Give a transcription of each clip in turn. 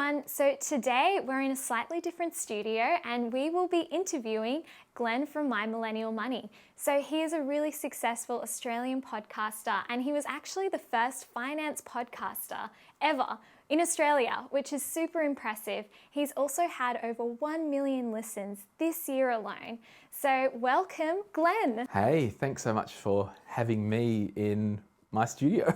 everyone. So today we're in a slightly different studio and we will be interviewing Glen from My Millennial Money. So he is a really successful Australian podcaster and he was actually the first finance podcaster ever in Australia, which is super impressive. He's also had over 1 million listens this year alone. So welcome, Glen. Hey, thanks so much for having me in my studio.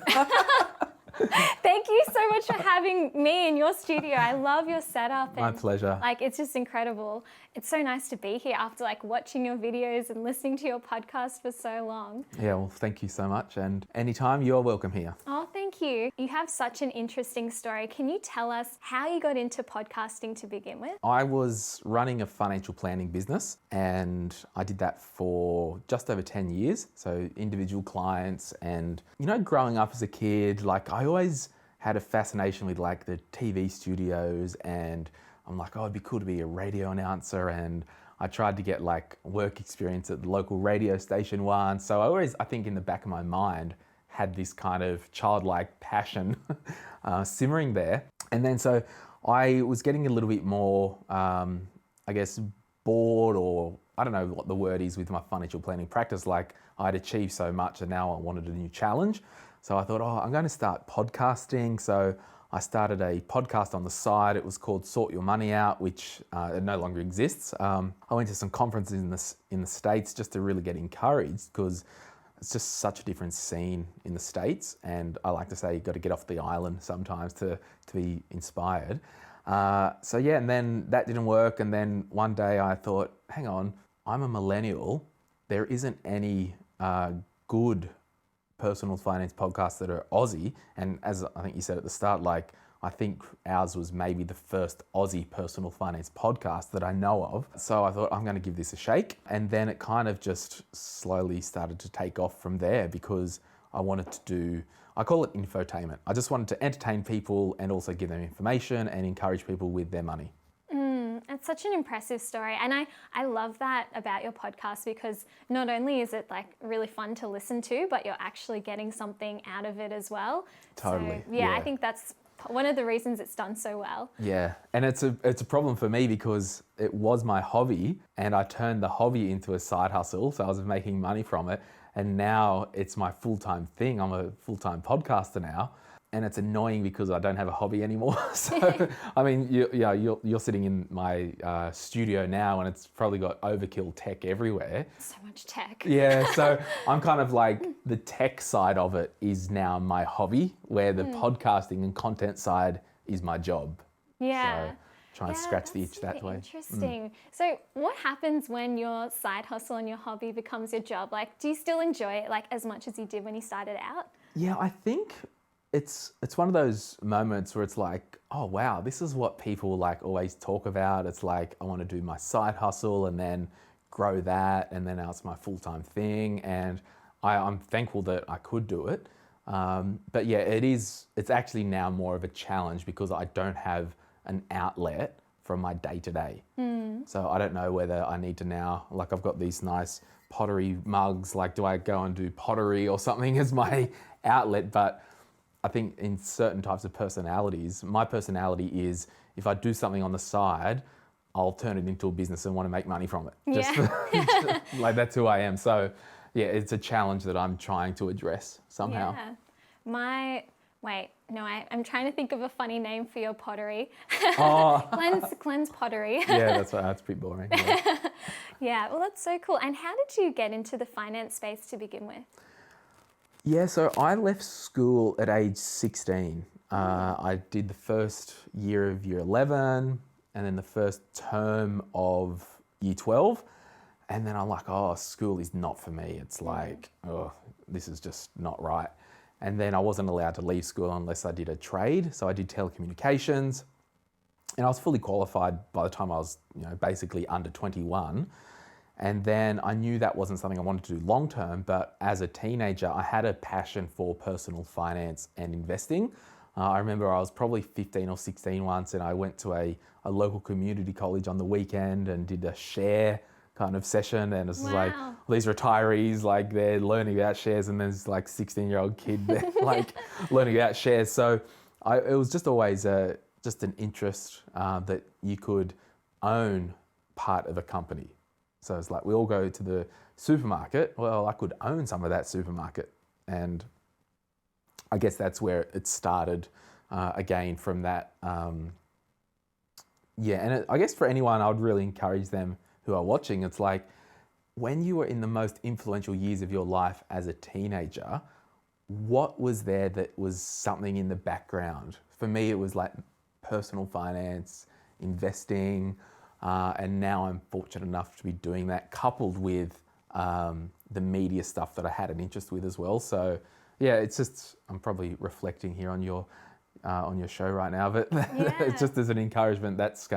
Thank you so much for having me in your studio. I love your setup. My pleasure. It's just incredible. It's so nice to be here after watching your videos and listening to your podcast for so long. Yeah, well, thank you so much. And anytime, you're welcome here. Oh, thank you. You have such an interesting story. Can you tell us how you got into podcasting to begin with? I was running a financial planning business and I did that for just over 10 years. So individual clients and, growing up as a kid, I always had a fascination with the TV studios and I'm like, oh, it'd be cool to be a radio announcer. And I tried to get work experience at the local radio station once. So I think in the back of my mind, had this kind of childlike passion simmering there. And then so I was getting a little bit more, bored, or I don't know what the word is with my financial planning practice. I'd achieved so much and now I wanted a new challenge. So I thought, I'm going to start podcasting. So I started a podcast on the side. It was called Sort Your Money Out, which it no longer exists. I went to some conferences in the States just to really get encouraged because it's just such a different scene in the States. And I like to say you've got to get off the island sometimes to be inspired. And then that didn't work. And then one day I thought, hang on, I'm a millennial. There isn't any good personal finance podcasts that are Aussie. And as I think you said at the start, I think ours was maybe the first Aussie personal finance podcast that I know of. So I thought I'm going to give this a shake. And then it kind of just slowly started to take off from there because I wanted to do, I call it infotainment. I just wanted to entertain people and also give them information and encourage people with their money. It's such an impressive story. And I love that about your podcast because not only is it really fun to listen to, but you're actually getting something out of it as well. Totally. So, yeah, I think that's one of the reasons it's done so well. Yeah, and it's a problem for me because it was my hobby and I turned the hobby into a side hustle. So I was making money from it. And now it's my full-time thing. I'm a full-time podcaster now. And it's annoying because I don't have a hobby anymore. So, you're sitting in my studio now and it's probably got overkill tech everywhere. So much tech. Yeah, so I'm kind of the tech side of it is now my hobby, where the podcasting and content side is my job. Yeah. So try and scratch the itch that way. Interesting. So what happens when your side hustle and your hobby becomes your job? Do you still enjoy it as much as you did when you started out? Yeah, I think it's one of those moments where it's oh wow, this is what people always talk about. It's I want to do my side hustle and then grow that, and then now it's my full-time thing, and I'm thankful that I could do it. But yeah, it's actually now more of a challenge because I don't have an outlet from my day-to-day. So I don't know whether I need to now, I've got these nice pottery mugs, do I go and do pottery or something as my outlet? But I think in certain types of personalities, my personality is if I do something on the side, I'll turn it into a business and want to make money from it. Yeah. That's who I am. So yeah, it's a challenge that I'm trying to address somehow. Yeah. I'm trying to think of a funny name for your pottery. Oh. Glen's pottery. Yeah, that's right. That's pretty boring. Yeah. Yeah, well, that's so cool. And how did you get into the finance space to begin with? Yeah, so I left school at age 16. I did the first year of year 11 and then the first term of year 12. And then I'm school is not for me. It's this is just not right. And then I wasn't allowed to leave school unless I did a trade. So I did telecommunications and I was fully qualified by the time I was, basically under 21. And then I knew that wasn't something I wanted to do long term, but as a teenager, I had a passion for personal finance and investing. I remember I was probably 15 or 16 once and I went to a local community college on the weekend and did a share kind of session, and it's Wow. these retirees, they're learning about shares, and there's 16-year-old kid there learning about shares. So it was just always a just an interest that you could own part of a company. So it's like we all go to the supermarket. Well, I could own some of that supermarket. And I guess that's where it started again from that. I guess for anyone, I would really encourage them who are watching, it's like when you were in the most influential years of your life as a teenager, what was there that was something in the background? For me, it was like personal finance, investing, and now I'm fortunate enough to be doing that, coupled with the media stuff that I had an interest with as well. So yeah, it's just, I'm probably reflecting here on your show right now, but it's just as an encouragement. That's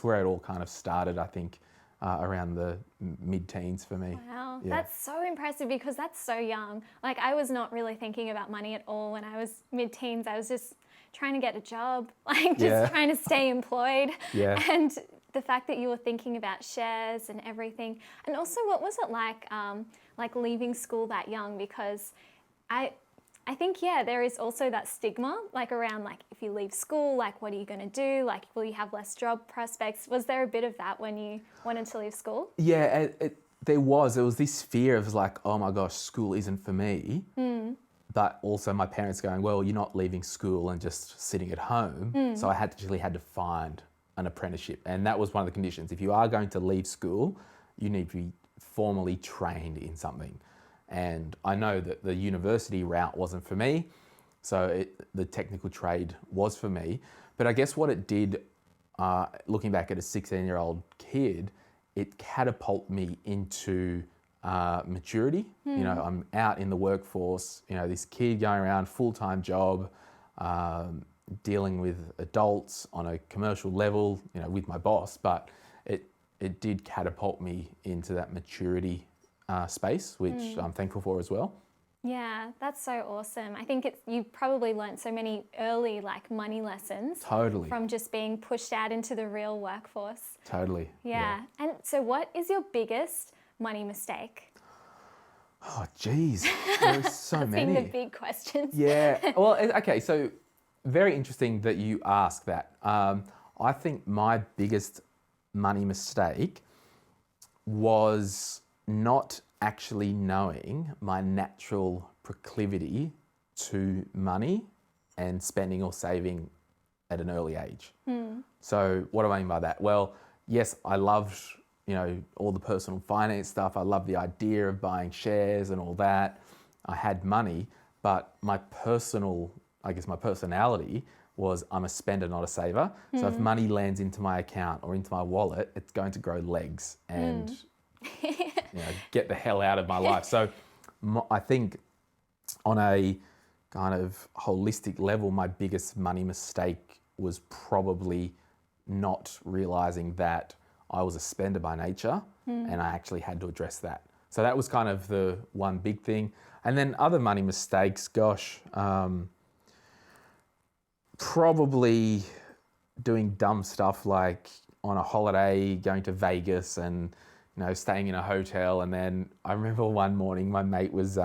where it all kind of started, I think, around the mid-teens for me. Wow, that's so impressive because that's so young. Like I was not really thinking about money at all when I was mid-teens. I was just trying to get a job, like just trying to stay employed. Yeah. And the fact that you were thinking about shares and everything. And also, what was it like leaving school that young? Because I think, there is also that stigma, like around like if you leave school, like what are you going to do? Like will you have less job prospects? Was there a bit of that when you wanted to leave school? Yeah, there was this fear of like, oh my gosh, school isn't for me. But also my parents going, well, you're not leaving school and just sitting at home. So I had to find an apprenticeship. And that was one of the conditions. If you are going to leave school, you need to be formally trained in something. And I know that the university route wasn't for me, so the technical trade was for me. But I guess what it did, looking back at a 16-year-old kid, it catapulted me into maturity. You know, I'm out in the workforce, you know, this kid going around, full-time job, dealing with adults on a commercial level, you know, with my boss, but it did catapult me into that maturity space, which I'm thankful for as well. Yeah, that's so awesome. I think you probably learned so many early like money lessons. Totally. From just being pushed out into the real workforce. Totally. Yeah. And so what is your biggest money mistake? Oh, geez. There's so many. Been the big questions. Yeah. Well, okay. So very interesting that you ask that. I think my biggest money mistake was not actually knowing my natural proclivity to money and spending or saving at an early age. So what do I mean by that? Well, yes, I loved, you know, all the personal finance stuff. I loved the idea of buying shares and all that. I had money, but my personality was I'm a spender, not a saver. So if money lands into my account or into my wallet, it's going to grow legs and you know, get the hell out of my life. So I think on a kind of holistic level, my biggest money mistake was probably not realizing that I was a spender by nature and I actually had to address that. So that was kind of the one big thing. And then other money mistakes, gosh, probably doing dumb stuff like on a holiday, going to Vegas and, you know, staying in a hotel. And then I remember one morning my mate was,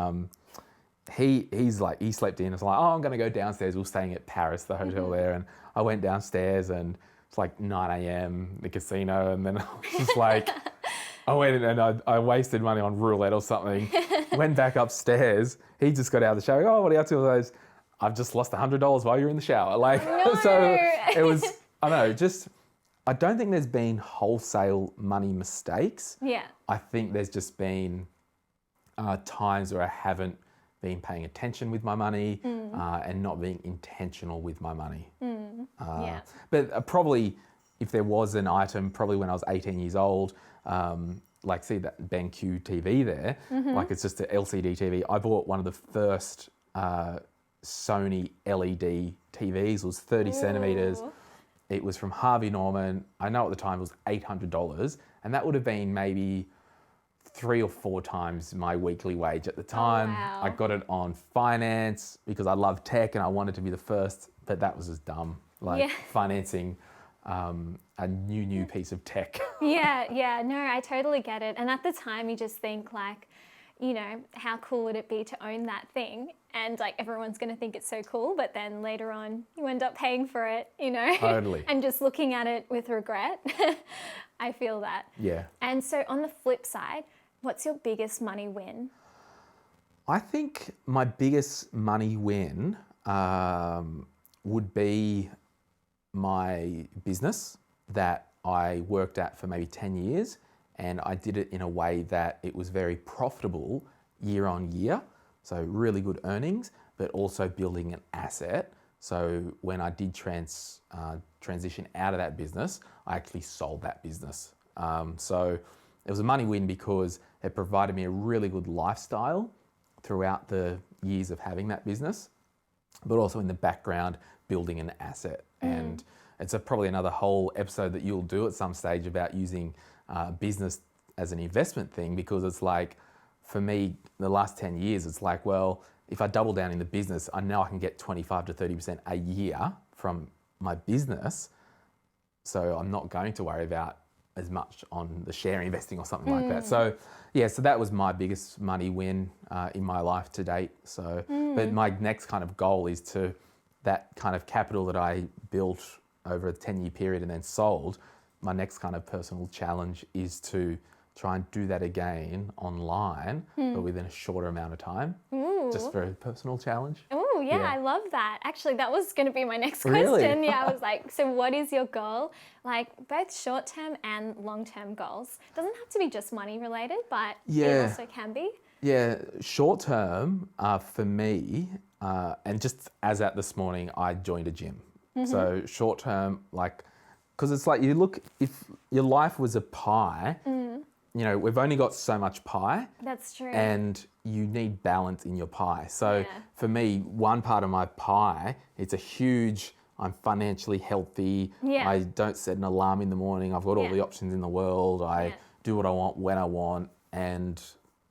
he slept in. I was like, oh, I'm going to go downstairs. We were staying at Paris, the hotel there. And I went downstairs and it's like 9 a.m, the casino. And then I was just like, I went and I wasted money on roulette or something. Went back upstairs. He just got out of the shower. Oh, what are you up to? Those? I've just lost $100 while you're in the shower. Like, no. So it was, I don't know, just, I don't think there's been wholesale money mistakes. Yeah. I think there's just been times where I haven't been paying attention with my money and not being intentional with my money. Yeah. But probably if there was an item, probably when I was 18 years old, like see that BenQ TV there, like it's just an LCD TV. I bought one of the first Sony LED TVs. It was 30 centimeters. It was from Harvey Norman. I know at the time it was $800, and that would have been maybe 3 or 4 times my weekly wage at the time. Oh, wow. I got it on finance because I love tech and I wanted to be the first, but that was just dumb. Like financing a new piece of tech. Yeah, no, I totally get it. And at the time you just think like, you know, how cool would it be to own that thing? and like everyone's going to think it's so cool, but then later on you end up paying for it, you know, Totally. and just looking at it with regret. I feel that. Yeah. And so on the flip side, what's your biggest money win? I think my biggest money win would be my business that I worked at for maybe 10 years, and I did it in a way that it was very profitable year on year. So really good earnings, but also building an asset. So when I did transition out of that business, I actually sold that business. So it was a money win because it provided me a really good lifestyle throughout the years of having that business, but also in the background building an asset. And it's probably another whole episode that you'll do at some stage about using business as an investment thing, because it's like, for me, the last 10 years, it's like, well, if I double down in the business, I know I can get 25 to 30% a year from my business. So I'm not going to worry about as much on the share investing or something like that. So yeah, so that was my biggest money win in my life to date. So, but my next kind of goal is to, that kind of capital that I built over a 10-year period and then sold, my next kind of personal challenge is to try and do that again online, but within a shorter amount of time. Just for a personal challenge. Oh, yeah, I love that. Actually, that was going to be my next question. Really? Yeah, I was like, so what is your goal? Like both short-term and long-term goals. Doesn't have to be just money related, but it also can be. Yeah, short term for me, and just as at this morning, I joined a gym. So short term, like, because it's like, you look, if your life was a pie, you know, we've only got so much pie. That's true. And you need balance in your pie. So for me, one part of my pie, it's a huge, I'm financially healthy. I don't set an alarm in the morning. I've got all the options in the world. I do what I want when I want. And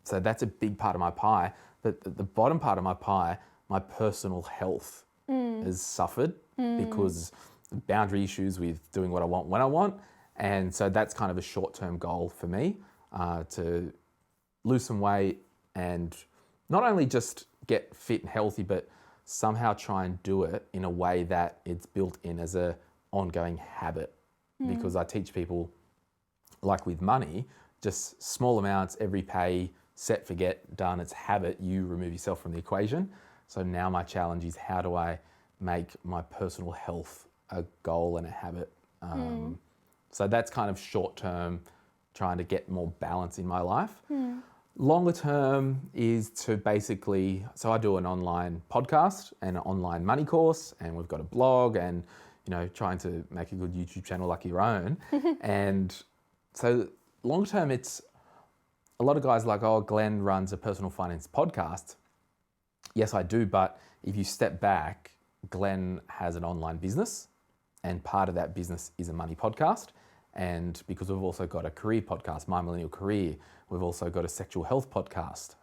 so that's a big part of my pie. But the bottom part of my pie, my personal health has suffered because of boundary issues with doing what I want when I want. And so that's kind of a short-term goal for me, to lose some weight and not only just get fit and healthy, but somehow try and do it in a way that it's built in as a ongoing habit. Because I teach people, like with money, just small amounts, every pay, set, forget, done, it's habit, you remove yourself from the equation. So now my challenge is, how do I make my personal health a goal and a habit? So that's kind of short term, trying to get more balance in my life. Longer term is to basically, so I do an online podcast and an online money course, and we've got a blog, and, you know, trying to make a good YouTube channel like your own. And so long term, it's a lot of guys like, oh, Glen runs a personal finance podcast. Yes, I do. But if you step back, Glen has an online business, and part of that business is a money podcast. And because we've also got a career podcast, My Millennial Career, we've also got a sexual health podcast.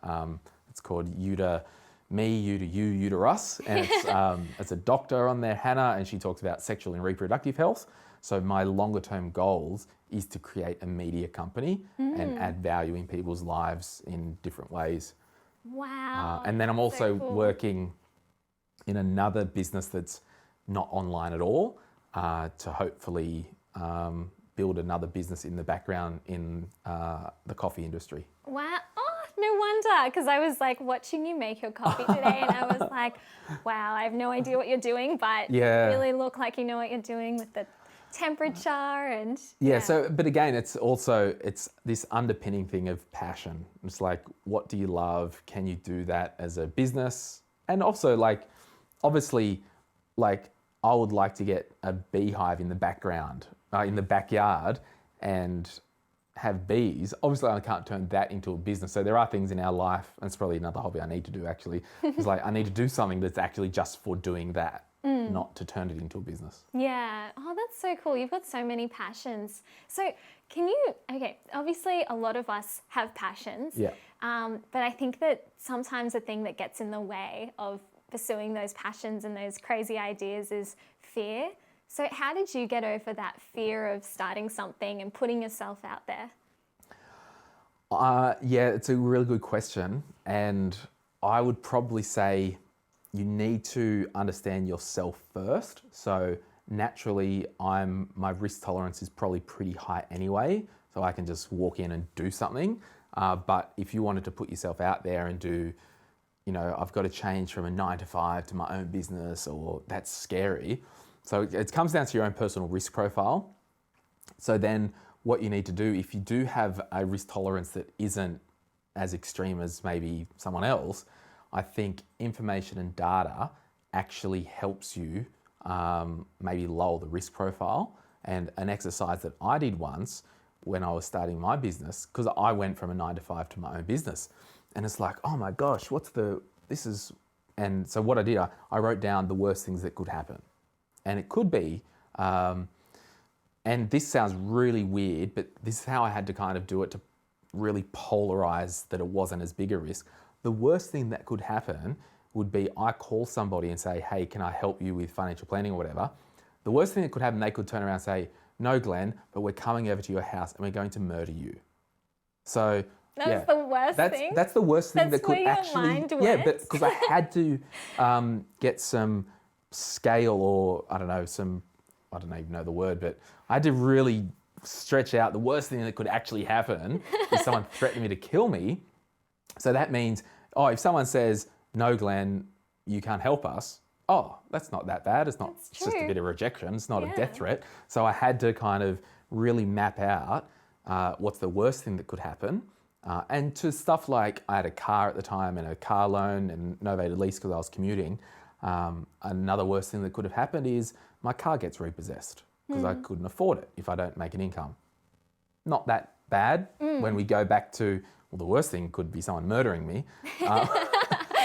It's called You to Me, You to You, You to Us. And it's a doctor on there, Hannah, and she talks about sexual and reproductive health. So my longer term goals is to create a media company and add value in people's lives in different ways. Wow. And then I'm also working in another business that's not online at all, to hopefully build another business in the background in the coffee industry. Wow. Oh, no wonder, because I was like watching you make your coffee today and I was like, wow, I have no idea what you're doing, but you really look like you know what you're doing with the temperature and... So, but again, it's this underpinning thing of passion. It's like, what do you love? Can you do that as a business? And also, like, obviously, like, I would like to get a beehive in the background, in the backyard, and have bees. Obviously, I can't turn that into a business. So there are things in our life, and it's probably another hobby I need to do actually. It's like, I need to do something that's actually just for doing that, not to turn it into a business. Yeah. Oh, that's so cool. You've got so many passions. So obviously a lot of us have passions. Yeah. But I think that sometimes the thing that gets in the way of pursuing those passions and those crazy ideas is fear. So how did you get over that fear of starting something and putting yourself out there? Yeah, it's a really good question. And I would probably say you need to understand yourself first. So naturally, my risk tolerance is probably pretty high anyway, so I can just walk in and do something. But if you wanted to put yourself out there and do, I've got to change from a 9 to 5 to my own business, or that's scary. So it comes down to your own personal risk profile. So then what you need to do, if you do have a risk tolerance that isn't as extreme as maybe someone else, I think information and data actually helps you maybe lower the risk profile. And an exercise that I did once when I was starting my business, because I went from a 9 to 5 to my own business, and it's like, oh my gosh, and so what I did, I wrote down the worst things that could happen. And it could be, and this sounds really weird, but this is how I had to kind of do it to really polarize that it wasn't as big a risk. The worst thing that could happen would be I call somebody and say, hey, can I help you with financial planning or whatever? The worst thing that could happen, they could turn around and say, no, Glenn, but we're coming over to your house and we're going to murder you. So that's the worst thing. That's the worst thing that could actually. Mind but went. because I had to get some scale, or I don't even know the word, but I had to really stretch out the worst thing that could actually happen is someone threatening me to kill me. So that means, if someone says, no, Glenn, you can't help us, that's not that bad. It's just a bit of rejection. It's not a death threat. So I had to kind of really map out what's the worst thing that could happen. And to stuff like, I had a car at the time and a car loan and novated lease because I was commuting. Another worst thing that could have happened is my car gets repossessed because I couldn't afford it if I don't make an income. Not that bad when we go back to, the worst thing could be someone murdering me.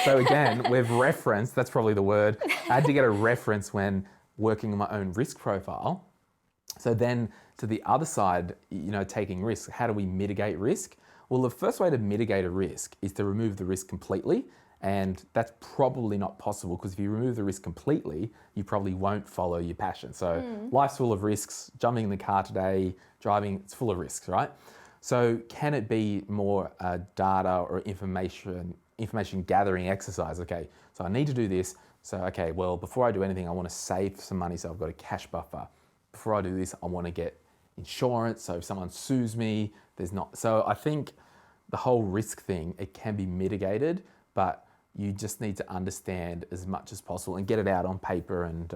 So again, we've referenced, that's probably the word, I had to get a reference when working on my own risk profile. So then to the other side, taking risks, how do we mitigate risk? Well, the first way to mitigate a risk is to remove the risk completely. And that's probably not possible because if you remove the risk completely, you probably won't follow your passion. So life's full of risks. Jumping in the car today, driving, it's full of risks, right? So can it be more data or information gathering exercise? Okay, so I need to do this. So, okay, well, before I do anything, I want to save some money. So I've got a cash buffer. Before I do this, I want to get insurance. So if someone sues me, there's not. So I think the whole risk thing, it can be mitigated, but you just need to understand as much as possible and get it out on paper and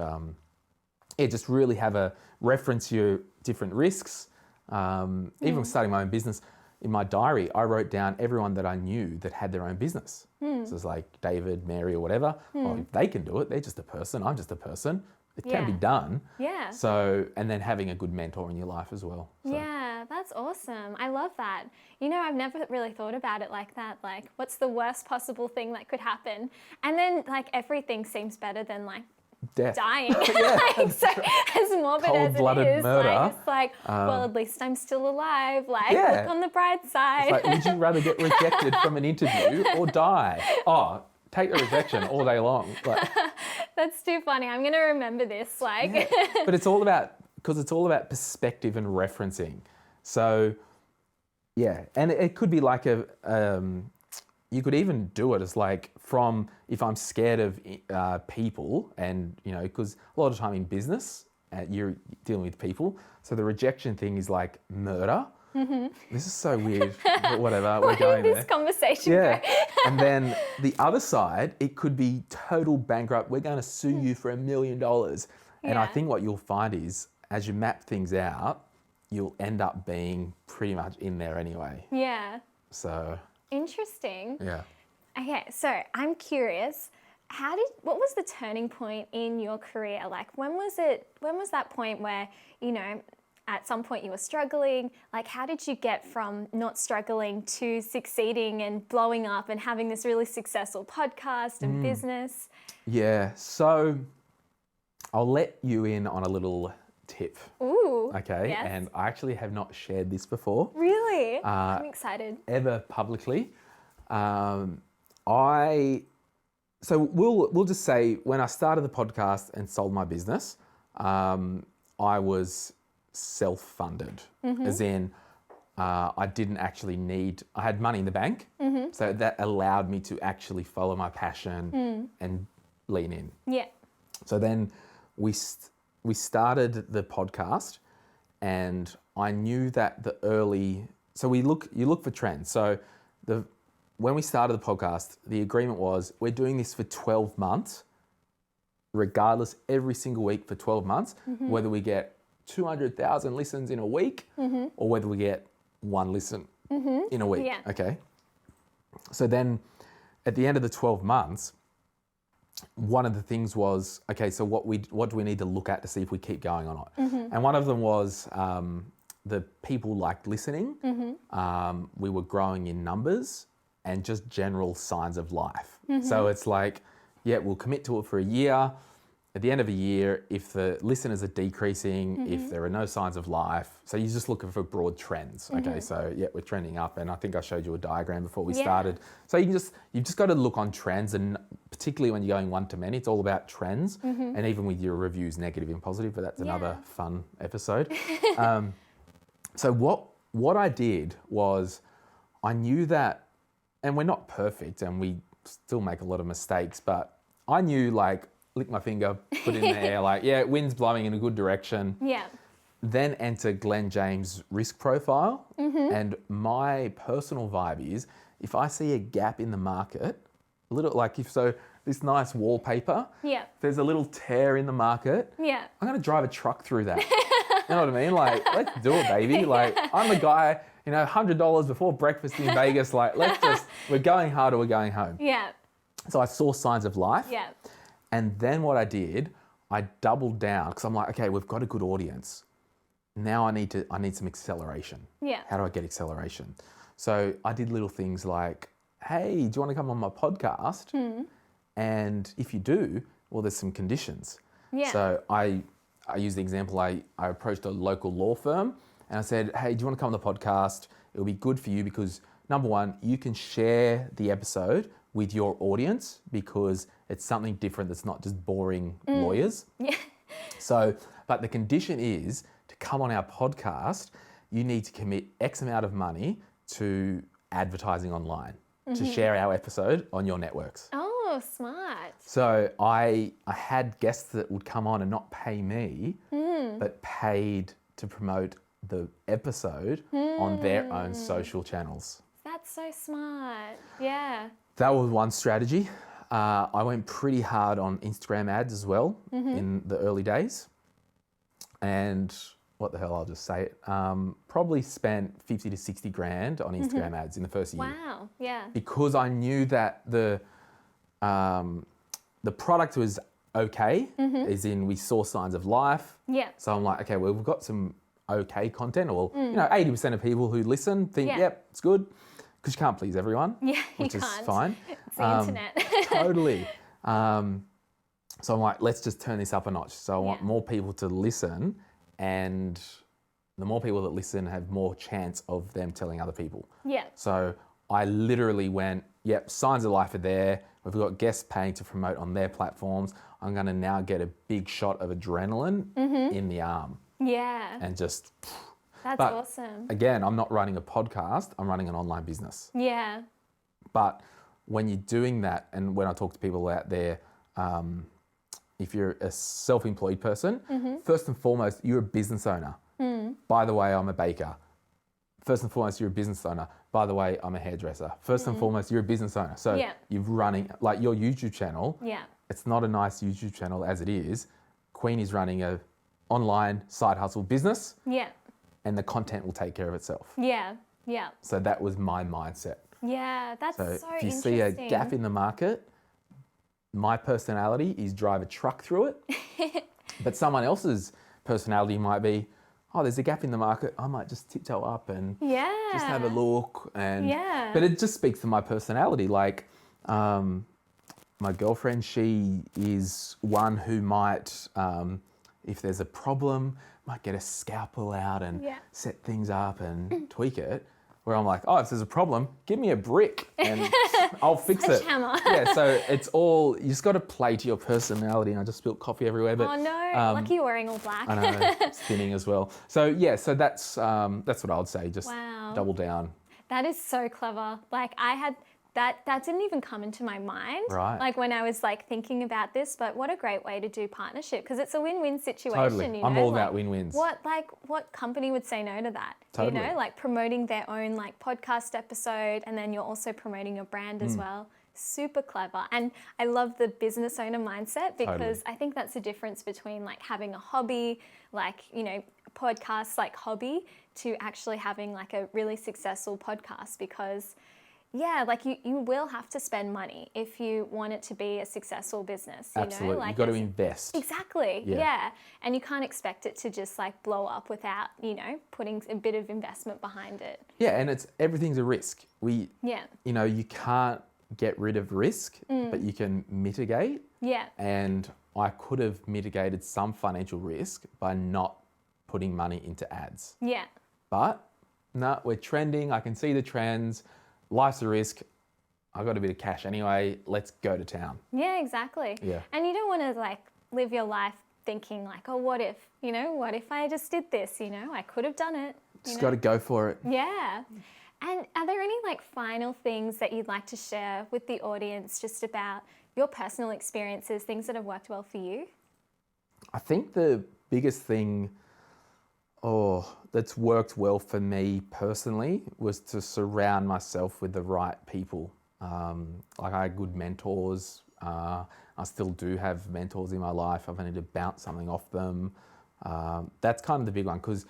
just really have a reference your different risks. Even starting my own business, in my diary, I wrote down everyone that I knew that had their own business. So it's like David, Mary, or whatever. Well, if they can do it, they're just a person. I'm just a person. It can be done. Yeah. So, and then having a good mentor in your life as well. So. Yeah, that's awesome. I love that. I've never really thought about it like that. Like, what's the worst possible thing that could happen? And then, everything seems better than, death. Dying. So as morbid Cold-blooded as it is, murder. Well, at least I'm still alive. Look on the bright side. It's would you rather get rejected from an interview or die? Take the rejection all day long. That's too funny. I'm going to remember this. But it's all about perspective and referencing. So, and it could be like you could even do it as from if I'm scared of people, and because a lot of time in business you're dealing with people, so the rejection thing is like murder. This is so weird, but whatever. We're going there. This conversation go? And then the other side, it could be total bankrupt. We're going to sue you for $1 million. And I think what you'll find is, as you map things out, you'll end up being pretty much in there anyway. Yeah. So. Interesting. Yeah. Okay, so I'm curious. What was the turning point in your career? When was that point where, at some point you were struggling? How did you get from not struggling to succeeding and blowing up and having this really successful podcast and business? Yeah, so I'll let you in on a little tip. Ooh. Okay, yes. And I actually have not shared this before. Really? I'm excited. Ever publicly. So we'll just say when I started the podcast and sold my business, I was self-funded, as in I didn't actually I had money in the bank, so that allowed me to actually follow my passion and lean in. Yeah. So then we started the podcast, and I knew that you look for trends. So when we started the podcast, the agreement was we're doing this for 12 months, regardless, every single week for 12 months, whether we get 200,000 listens in a week or whether we get one listen in a week. Yeah. Okay. So then at the end of the 12 months, one of the things was, okay, so what do we need to look at to see if we keep going or not? And one of them was the people liked listening. We were growing in numbers and just general signs of life. So it's like, yeah, we'll commit to it for a year. At the end of a year, if the listeners are decreasing, if there are no signs of life, so you're just looking for broad trends. Okay, so yeah, we're trending up, and I think I showed you a diagram before we started. So you've just got to look on trends, and particularly when you're going one to many, it's all about trends. And even with your reviews, negative and positive, but that's another fun episode. So what I did was I knew that, and we're not perfect, and we still make a lot of mistakes, but I knew, like, lick my finger, put it in the air, like, yeah, wind's blowing in a good direction. Yeah. Then enter Glen James' risk profile. And my personal vibe is if I see a gap in the market, a little like this nice wallpaper, there's a little tear in the market, I'm going to drive a truck through that. You know what I mean? Like, let's do it, baby. Like, I'm a guy, $100 before breakfast in Vegas. Like, we're going hard or we're going home. Yeah. So I saw signs of life. Yeah. And then what I did, I doubled down because I'm like, okay, we've got a good audience. Now I need some acceleration. Yeah. How do I get acceleration? So I did little things like, hey, do you want to come on my podcast? And if you do, well, there's some conditions. Yeah. So I used the example, I approached a local law firm and I said, hey, do you want to come on the podcast? It'll be good for you because, number one, you can share the episode with your audience because it's something different that's not just boring lawyers. Yeah. So, but the condition is to come on our podcast, you need to commit X amount of money to advertising online to share our episode on your networks. Oh, smart. So I had guests that would come on and not pay me, but paid to promote the episode on their own social channels. That's so smart. Yeah. That was one strategy. I went pretty hard on Instagram ads as well in the early days. And what the hell, I'll just say it. Probably spent 50 to 60 grand on Instagram ads in the first year. Wow, yeah. Because I knew that the product was okay, as in we saw signs of life. Yeah. So I'm like, okay, well, we've got some okay content, or 80% of people who listen think, yep, it's good. Because you can't please everyone, which is fine. It's the internet. Totally. So I'm like, let's just turn this up a notch. So I want more people to listen, and the more people that listen have more chance of them telling other people. Yeah. So I literally went, yep, signs of life are there. We've got guests paying to promote on their platforms. I'm going to now get a big shot of adrenaline in the arm. Yeah. And just... That's awesome. Again, I'm not running a podcast, I'm running an online business. Yeah. But when you're doing that, and when I talk to people out there, if you're a self-employed person, first and foremost, you're a business owner. By the way, I'm a baker. First and foremost, you're a business owner. By the way, I'm a hairdresser. First and foremost, you're a business owner. So you're running, like your YouTube channel, it's not a nice YouTube channel as it is. Queen is running a online side hustle business. Yeah. And the content will take care of itself. Yeah, yeah. So that was my mindset. Yeah, that's so interesting. If you see a gap in the market, my personality is drive a truck through it. But someone else's personality might be, oh, there's a gap in the market, I might just tiptoe up and just have a look. But it just speaks to my personality. Like my girlfriend, she is one who might, if there's a problem, might get a scalpel out and set things up and tweak it. Where I'm like, oh, if there's a problem, give me a brick and I'll fix it. Yeah, so it's all, you just got to play to your personality. And I just spilled coffee everywhere. But, oh no, lucky you're wearing all black. I know, spinning as well. So yeah, so that's what I would say, just double down. That is so clever. Like I had That didn't even come into my mind. Right. Like when I was like thinking about this, but what a great way to do partnership, because it's a win-win situation. Totally. You know? I'm all like, about win-wins. What company would say no to that? Totally. You know, like promoting their own like podcast episode, and then you're also promoting your brand as well. Super clever. And I love the business owner mindset, because Totally. I think that's the difference between like having a hobby, like, you know, podcasts like hobby, to actually having like a really successful podcast. Because yeah, like you will have to spend money if you want it to be a successful business. You Absolutely. know? Like You've got to invest. Exactly. Yeah. Yeah. And you can't expect it to just like blow up without, you know, putting a bit of investment behind it. Yeah, and everything's a risk. Yeah. You know, you can't get rid of risk, but you can mitigate. Yeah. And I could have mitigated some financial risk by not putting money into ads. Yeah. But no, we're trending. I can see the trends. Life's a risk. I got a bit of cash anyway. Let's go to town. Yeah, exactly. Yeah. And you don't want to like live your life thinking like, oh, what if, you know, what if I just did this? You know, I could have done it. Just got to go for it. Yeah. And are there any like final things that you'd like to share with the audience just about your personal experiences, things that have worked well for you? I think the biggest thing that's worked well for me personally was to surround myself with the right people. Like I had good mentors. I still do have mentors in my life. I've only to bounce something off them. That's kind of the big one, because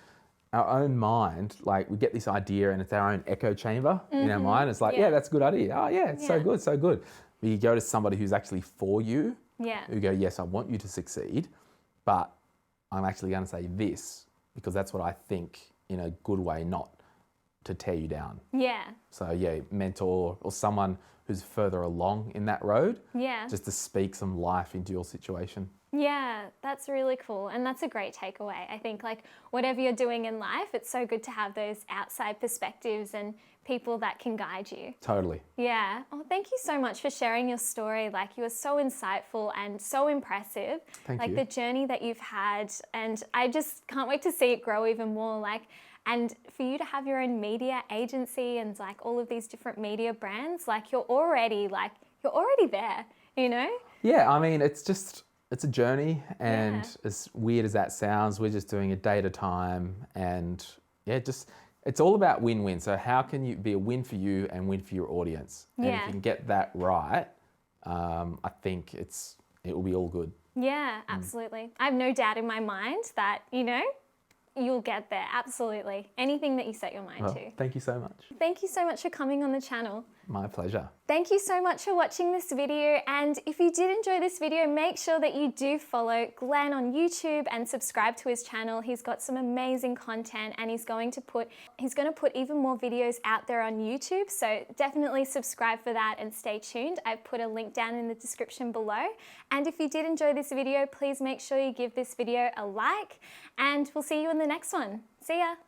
our own mind, like we get this idea and it's our own echo chamber in our mind. It's like, yeah, that's a good idea. Oh yeah, it's so good, so good. But you go to somebody who's actually for you, who go, yes, I want you to succeed, but I'm actually going to say this because that's what I think in a good way, not to tear you down. Yeah. So yeah, mentor or someone who's further along in that road, just to speak some life into your situation. Yeah, that's really cool. And that's a great takeaway. I think like whatever you're doing in life, it's so good to have those outside perspectives and people that can guide you. Totally. Yeah. Oh, thank you so much for sharing your story. Like you were so insightful and so impressive. Thank you. you. The journey that you've had, and I just can't wait to see it grow even more. Like, and for you to have your own media agency and like all of these different media brands, like you're already there, you know? Yeah, I mean, it's a journey, and as weird as that sounds, we're just doing a day at a time, and it's all about win-win. So how can you be a win for you and win for your audience? And if you can get that right, I think it will be all good. Yeah, absolutely. I have no doubt in my mind that, you know, you'll get there. Absolutely. Anything that you set your mind to. Thank you so much. Thank you so much for coming on the channel. My pleasure. Thank you so much for watching this video, and if you did enjoy this video, make sure that you do follow Glen on YouTube and subscribe to his channel. He's got some amazing content, and he's going to put even more videos out there on YouTube, so definitely subscribe for that and stay tuned. I've put a link down in the description below, and if you did enjoy this video, please make sure you give this video a like, and we'll see you in the next one. See ya!